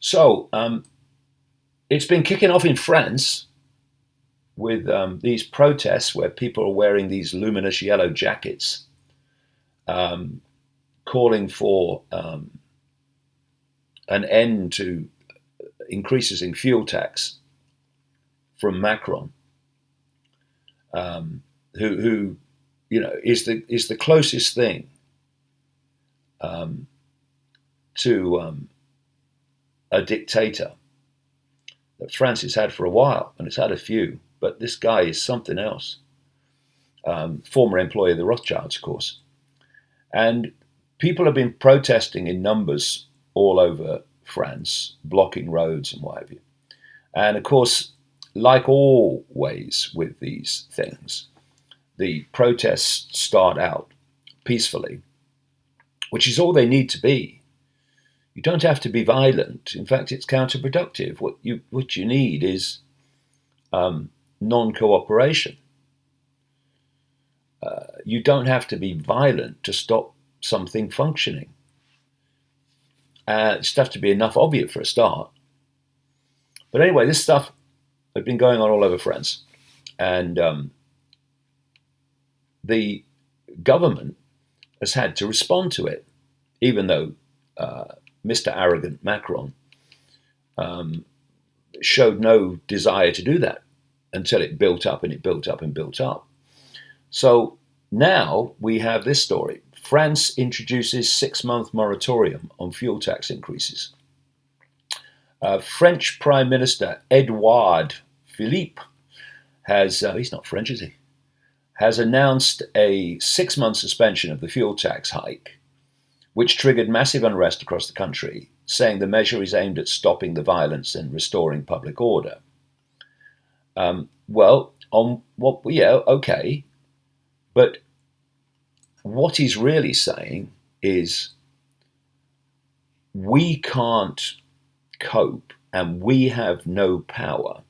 So it's been kicking off in France with these protests where people are wearing these luminous yellow jackets, um, calling for an end to increases in fuel tax from Macron, who is the closest thing um, to a dictator that France has had for a while, and it's had a few. But this guy is something else. Former employee of the Rothschilds, of course, and people have been protesting in numbers all over France, blocking roads and what have you. And of course, like always with these things, the protests start out peacefully, which is all they need to be. You don't have to be violent. In fact, it's counterproductive. What you need is non-cooperation. You don't have to be violent to stop something functioning. Just have to be enough of it for a start. But anyway, this stuff had been going on all over France, and the government has had to respond to it, even though Mr. Arrogant Macron um, showed no desire to do that until it built up and it built up and built up. So now we have this story. France introduces 6-month moratorium on fuel tax increases. French Prime Minister Edouard Philippe he's not French, is he? Has announced a 6-month suspension of the fuel tax hike, which triggered massive unrest across the country, saying the measure is aimed at stopping the violence and restoring public order. Okay, but what he's really saying is we can't cope and we have no power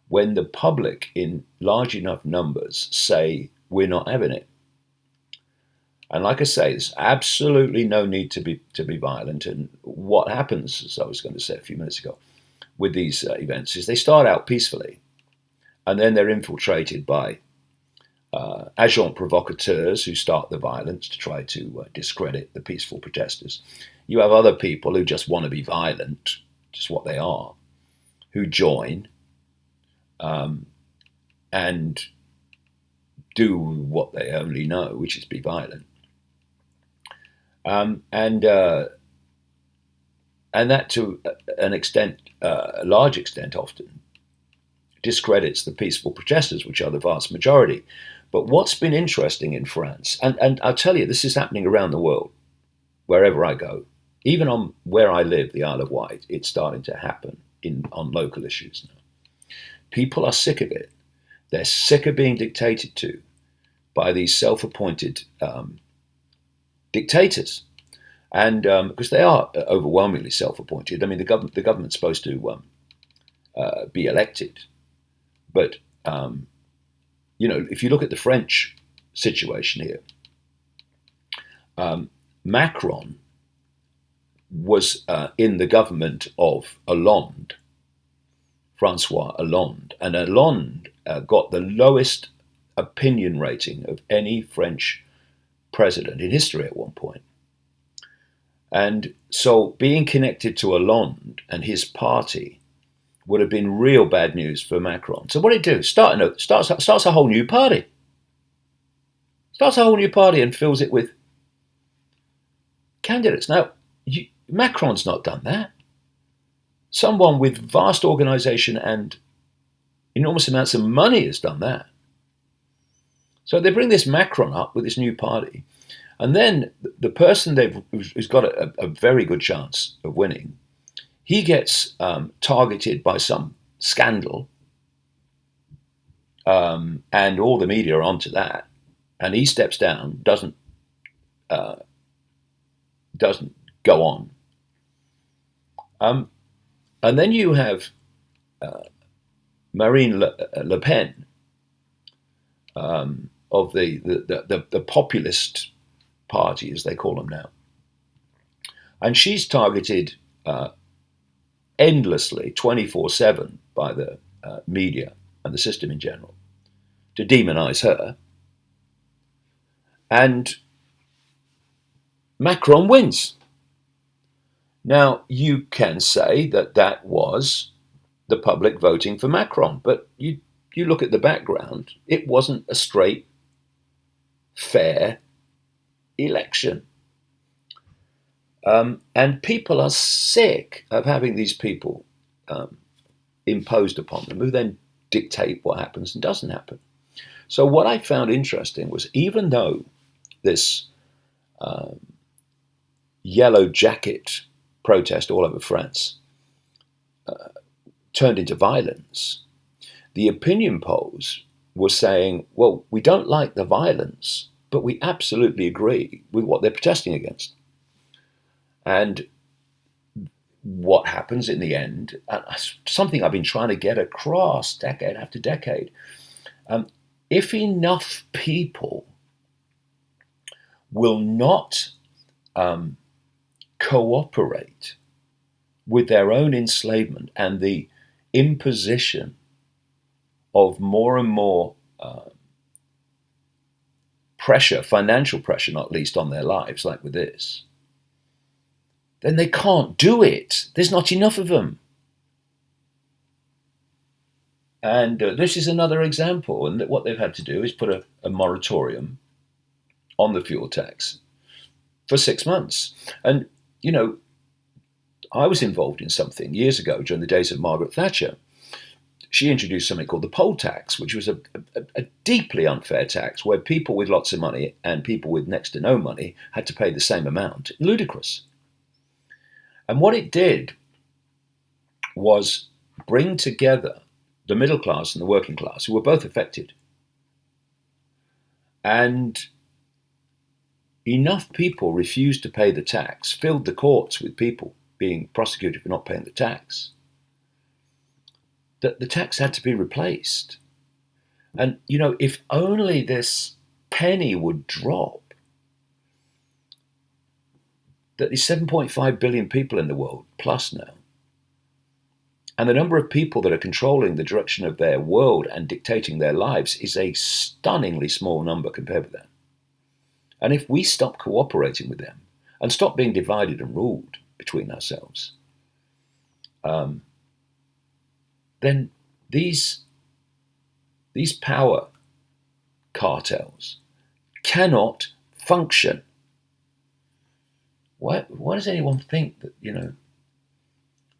when the public in large enough numbers say we're not having it. And like I say, there's absolutely no need to be violent. And what happens, as I was going to say a few minutes ago, with these events is they start out peacefully, and then they're infiltrated by agents provocateurs who start the violence to try to discredit the peaceful protesters. You have other people who just want to be violent, just what they are, who join and do what they only know, which is be violent. And that to an extent, a large extent often, discredits the peaceful protesters, which are the vast majority. But what's been interesting in France, and I'll tell you, this is happening around the world, wherever I go, even on where I live, the Isle of Wight, it's starting to happen on local issues now. People are sick of it. They're sick of being dictated to by these self-appointed dictators, and because they are overwhelmingly self-appointed. I mean, the government's supposed to be elected, but if you look at the French situation here, Macron was in the government of Hollande, Francois Hollande, and Hollande got the lowest opinion rating of any French president in history at one point. And so being connected to Hollande and his party would have been real bad news for Macron. So what did he do? Starts a whole new party. Starts a whole new party and fills it with candidates. Now, Macron's not done that. Someone with vast organisation and enormous amounts of money has done that. So they bring this Macron up with this new party, and then the person who's got a very good chance of winning, he gets targeted by some scandal, and all the media are onto that, and he steps down, doesn't go on, and then you have Marine Le Pen, of the populist party, as they call them now, and she's targeted uh, endlessly, 24/7, by the media and the system in general to demonize her. And Macron wins. Now, you can say that that was the public voting for Macron, but you look at the background, it wasn't a straight, fair election. And people are sick of having these people imposed upon them who then dictate what happens and doesn't happen. So what I found interesting was, even though this yellow jacket protest all over France turned into violence, the opinion polls were saying, well, we don't like the violence, but we absolutely agree with what they're protesting against. And what happens in the end, something I've been trying to get across decade after decade, if enough people will not cooperate with their own enslavement and the imposition of more and more pressure, financial pressure not least, on their lives, like with this, then they can't do it. There's not enough of them. And this is another example. And what they've had to do is put a moratorium on the fuel tax for 6 months. And, you know, I was involved in something years ago during the days of Margaret Thatcher. She introduced something called the poll tax, which was a deeply unfair tax where people with lots of money and people with next to no money had to pay the same amount. Ludicrous. And what it did was bring together the middle class and the working class, who were both affected. And enough people refused to pay the tax, filled the courts with people being prosecuted for not paying the tax, that the tax had to be replaced. And, you know, if only this penny would drop, that there's 7.5 billion people in the world, plus now, and the number of people that are controlling the direction of their world and dictating their lives is a stunningly small number compared with that. And if we stop cooperating with them and stop being divided and ruled between ourselves, then these power cartels cannot function. Why does anyone think that, you know,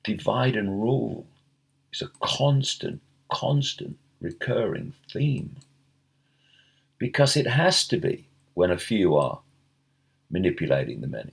divide and rule is a constant recurring theme? Because it has to be when a few are manipulating the many.